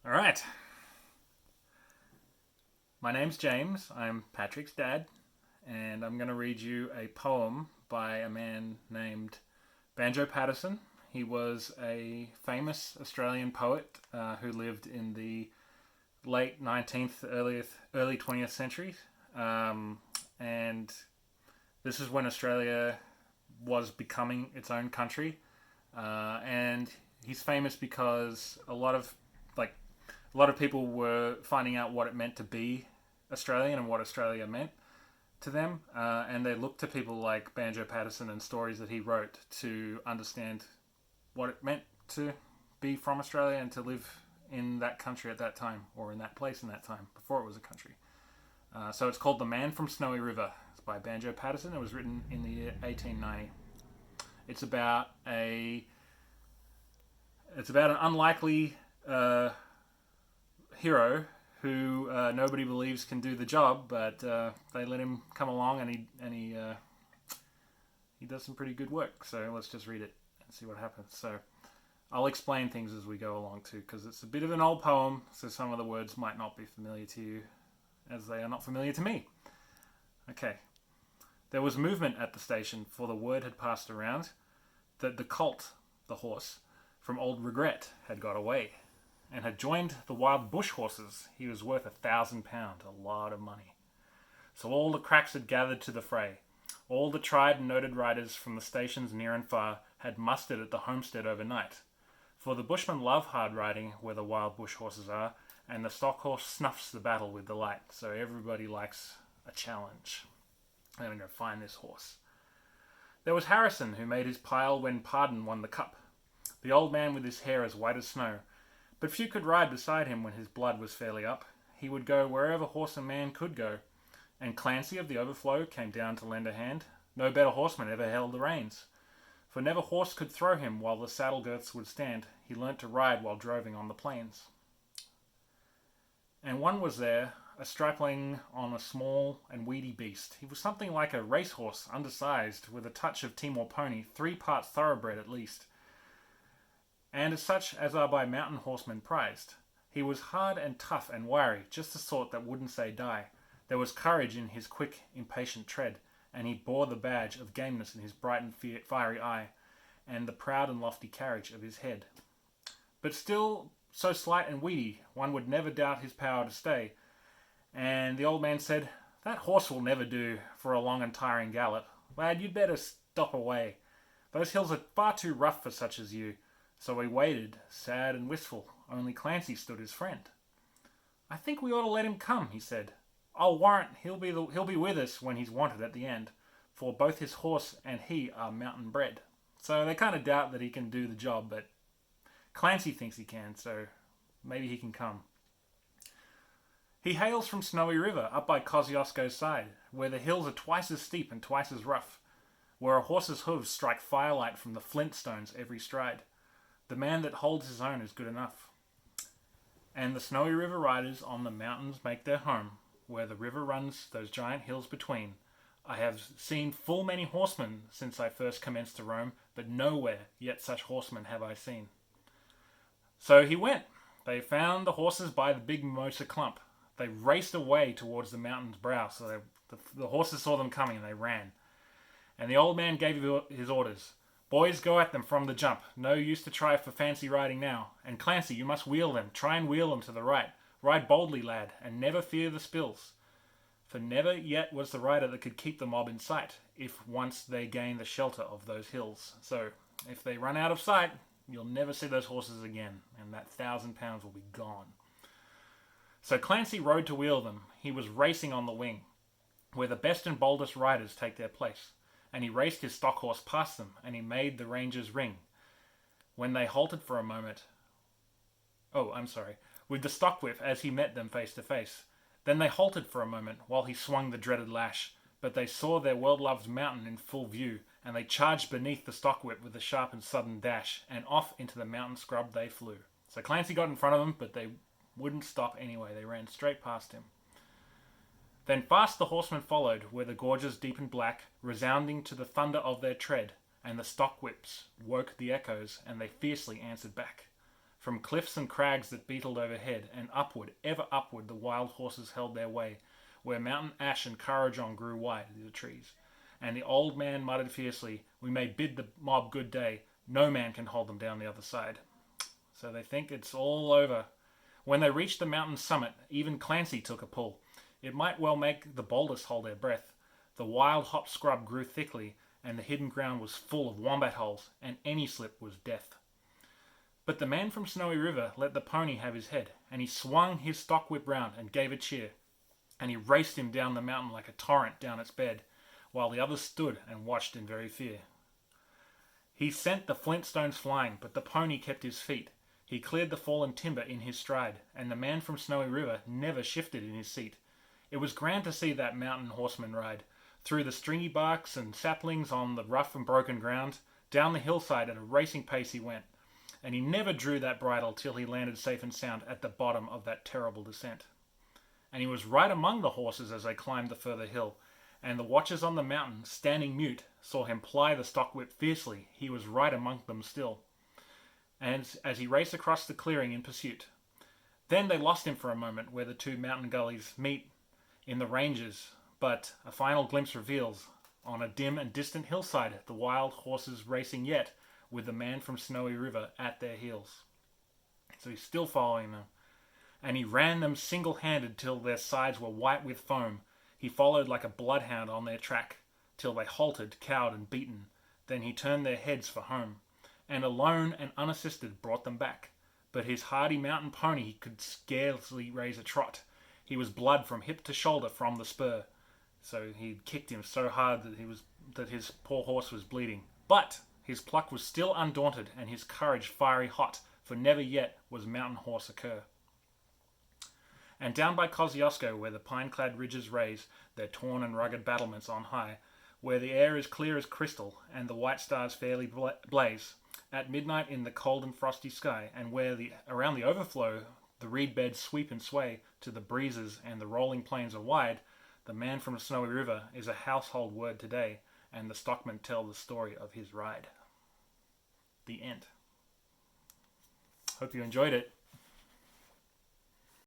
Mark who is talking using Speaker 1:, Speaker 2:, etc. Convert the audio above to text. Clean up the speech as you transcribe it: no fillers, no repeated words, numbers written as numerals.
Speaker 1: All right. My name's James. I'm Patrick's dad, and I'm going to read you a poem by a man named Banjo Paterson. He was a famous Australian poet who lived in the late 19th, early 20th century. And this is when Australia was becoming its own country. And he's famous because a lot of people were finding out what it meant to be Australian and what Australia meant to them, and they looked to people like Banjo Paterson and stories that he wrote to understand what it meant to be from Australia and to live in that country at that time, or in that place in that time before it was a country. So it's called "The Man from Snowy River." It's by Banjo Paterson. It was written in the year 1890. It's about a it's about an unlikely hero who nobody believes can do the job, but they let him come along, and he does some pretty good work. So let's just read it and see what happens. So I'll explain things as we go along too, because it's a bit of an old poem, so some of the words might not be familiar to you, as they are not familiar to me. Okay. There was movement at the station, for the word had passed around that the colt, the horse, from old Regret had got away, and had joined the wild bush horses. He was worth £1,000, a lot of money. So all the cracks had gathered to the fray. All the tried and noted riders from the stations near and far had mustered at the homestead overnight. For the bushmen love hard riding where the wild bush horses are, and the stock horse snuffs the battle with delight. So everybody likes a challenge. I'm going to go find this horse. There was Harrison, who made his pile when Pardon won the cup. The old man with his hair as white as snow. But few could ride beside him when his blood was fairly up. He would go wherever horse and man could go. And Clancy of the Overflow came down to lend a hand. No better horseman ever held the reins. For never horse could throw him while the saddle girths would stand. He learnt to ride while droving on the plains. And one was there, a stripling on a small and weedy beast. He was something like a racehorse, undersized, with a touch of Timor pony, 3 parts thoroughbred at least, and as such as are by mountain horsemen prized. He was hard and tough and wiry, just the sort that wouldn't say die. There was courage in his quick, impatient tread, and he bore the badge of gameness in his bright and fiery eye, and the proud and lofty carriage of his head. But still so slight and weedy, one would never doubt his power to stay. And the old man said, "That horse will never do for a long and tiring gallop. Lad, you'd better stop away. Those hills are far too rough for such as you." So he waited, sad and wistful. Only Clancy stood his friend. "I think we ought to let him come," he said. "I'll warrant he'll be with us when he's wanted at the end, for both his horse and he are mountain bred." So they kind of doubt that he can do the job, but Clancy thinks he can, so maybe he can come. He hails from Snowy River, up by Kosciuszko's side, where the hills are twice as steep and twice as rough, where a horse's hooves strike firelight from the flint stones every stride. The man that holds his own is good enough. And the Snowy River riders on the mountains make their home, where the river runs those giant hills between. I have seen full many horsemen since I first commenced to roam, but nowhere yet such horsemen have I seen. So he went. They found the horses by the big mimosa clump. They raced away towards the mountain's brow, so the horses saw them coming and they ran. And the old man gave his orders. "Boys, go at them from the jump. No use to try for fancy riding now. And Clancy, you must wheel them. Try and wheel them to the right. Ride boldly, lad, and never fear the spills. For never yet was the rider that could keep the mob in sight, if once they gain the shelter of those hills." So, if they run out of sight, you'll never see those horses again, and that £1,000 will be gone. So Clancy rode to wheel them. He was racing on the wing, where the best and boldest riders take their place. And he raced his stock horse past them, and he made the rangers ring. When they halted for a moment... with the stock whip as he met them face to face. Then they halted for a moment, while he swung the dreaded lash. But they saw their well-loved mountain in full view, and they charged beneath the stock whip with a sharp and sudden dash, and off into the mountain scrub they flew. So Clancy got in front of them, but they wouldn't stop anyway. They ran straight past him. Then fast the horsemen followed, where the gorges deepened black, resounding to the thunder of their tread, and the stock whips woke the echoes, and they fiercely answered back. From cliffs and crags that beetled overhead, and upward, ever upward, the wild horses held their way, where mountain ash and Kurrajong grew wide, the trees. And the old man muttered fiercely, "We may bid the mob good day. No man can hold them down the other side." So they think it's all over. When they reached the mountain summit, even Clancy took a pull. It might well make the boldest hold their breath. The wild hop scrub grew thickly, and the hidden ground was full of wombat holes, and any slip was death. But the man from Snowy River let the pony have his head, and he swung his stock whip round and gave a cheer, and he raced him down the mountain like a torrent down its bed, while the others stood and watched in very fear. He sent the flint stones flying, but the pony kept his feet. He cleared the fallen timber in his stride, and the man from Snowy River never shifted in his seat. It was grand to see that mountain horseman ride, through the stringy barks and saplings on the rough and broken ground. Down the hillside at a racing pace he went, and he never drew that bridle till he landed safe and sound at the bottom of that terrible descent. And he was right among the horses as they climbed the further hill, and the watchers on the mountain, standing mute, saw him ply the stock whip fiercely. He was right among them still, and as he raced across the clearing in pursuit. Then they lost him for a moment where the two mountain gullies meet in the ranges, but a final glimpse reveals, on a dim and distant hillside, the wild horses racing yet, with the man from Snowy River at their heels. So he's still following them, and he ran them single-handed till their sides were white with foam. He followed like a bloodhound on their track, till they halted, cowed and beaten. Then he turned their heads for home, and alone and unassisted brought them back. But his hardy mountain pony could scarcely raise a trot. He was blood from hip to shoulder from the spur. So he kicked him so hard that his poor horse was bleeding. But his pluck was still undaunted, and his courage fiery hot, for never yet was mountain horse a cur. And down by Kosciuszko, where the pine-clad ridges raise their torn and rugged battlements on high, where the air is clear as crystal, and the white stars fairly blaze, at midnight in the cold and frosty sky, and where around the overflow the reed beds sweep and sway to the breezes and the rolling plains are wide, the man from the Snowy River is a household word today, and the stockmen tell the story of his ride. The end. Hope you enjoyed it.